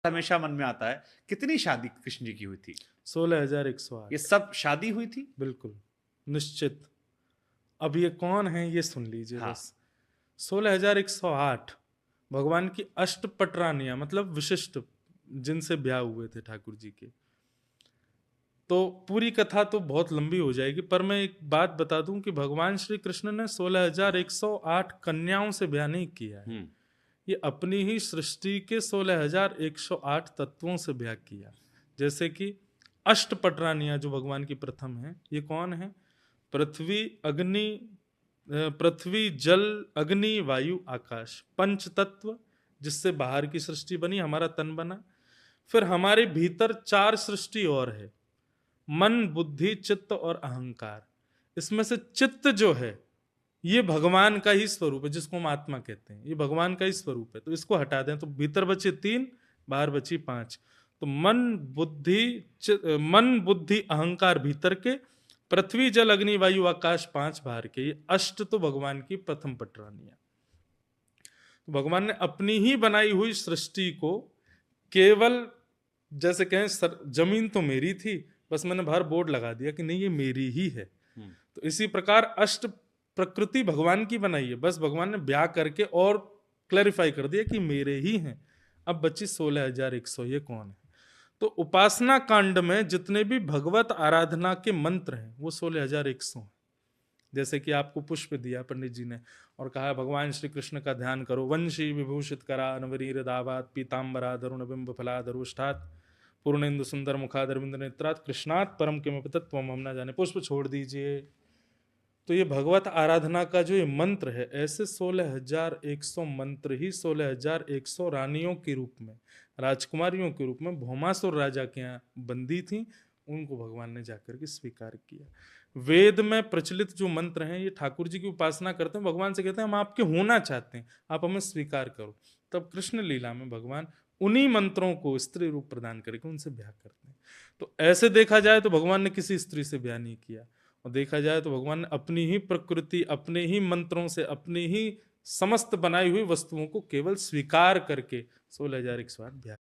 हमेशा मन में आता है, कितनी शादी कृष्ण जी की हुई थी? 16,108। ये सब शादी हुई थी? बिल्कुल निश्चित। अब ये कौन है ये सुन लीजिए हाँ। बस। 16,108 भगवान की अष्टपटरानियां, मतलब विशिष्ट, जिनसे ब्याह हुए थे ठाकुर जी के। तो पूरी कथा तो बहुत लंबी हो जाएगी, पर मैं एक बात बता दूं कि भगवान श्री कृष्ण ने 16,108 कन्याओं से ब्याह नहीं किया है। ये अपनी ही सृष्टि के 16,108 तत्वों से ब्याह किया। जैसे कि अष्टपटरानियां जो भगवान की प्रथम है, ये कौन है? पृथ्वी जल अग्नि वायु आकाश, पंच तत्व, जिससे बाहर की सृष्टि बनी, हमारा तन बना। फिर हमारे भीतर चार सृष्टि और है, मन बुद्धि चित्त और अहंकार। इसमें से चित्त जो है ये भगवान का ही स्वरूप है, जिसको हम आत्मा कहते हैं, ये भगवान का ही स्वरूप है। तो इसको हटा दें तो भीतर बचे 3, बाहर बची 5। तो मन बुद्धि अहंकार भीतर के, पृथ्वी जल अग्नि वायु आकाश 5 बाहर के, ये अष्ट तो भगवान की प्रथम पटरानियां। तो भगवान ने अपनी ही बनाई हुई सृष्टि को केवल, जैसे कहें जमीन तो मेरी थी, बस मैंने बाहर बोर्ड लगा दिया कि नहीं ये मेरी ही है। तो इसी प्रकार अष्ट प्रकृति भगवान की बनाई है, बस भगवान ने ब्याह करके और क्लैरिफाई कर दिया कि मेरे ही हैं। अब बची 16,100, ये कौन है? तो उपासना कांड में जितने भी भगवत आराधना के मंत्र हैं वो 16,100 हैं। जैसे कि आपको पुष्प दिया पंडित जी ने और कहा भगवान श्री कृष्ण का ध्यान करो। वंशी विभूषित करा नवरीर दावात पीताम्बरा धरुण बिंब फलाधरुष्ठात पूर्णेन्दु सुंदर मुखादरविंद नेत्रात कृष्णात परम किमपि तत्त्वम हम ना जाने। पुष्प छोड़ दीजिए। तो ये भगवत आराधना का जो ये मंत्र है, ऐसे 16,100 मंत्र ही 16,100 रानियों के रूप में, राजकुमारियों के रूप में भौमासुर राजा के यहाँ बंदी थी, उनको भगवान ने जाकर के स्वीकार किया। वेद में प्रचलित जो मंत्र हैं ये ठाकुर जी की उपासना करते हैं, भगवान से कहते हैं हम आपके होना चाहते हैं, आप हमें स्वीकार करो। तब कृष्ण लीला में भगवान उन्हीं मंत्रों को स्त्री रूप प्रदान करके उनसे ब्याह करते हैं। तो ऐसे देखा जाए तो भगवान ने किसी स्त्री से ब्याह नहीं किया, और देखा जाए तो भगवान ने अपनी ही प्रकृति, अपने ही मंत्रों से, अपनी ही समस्त बनाई हुई वस्तुओं को केवल स्वीकार करके 16,108 ब्याह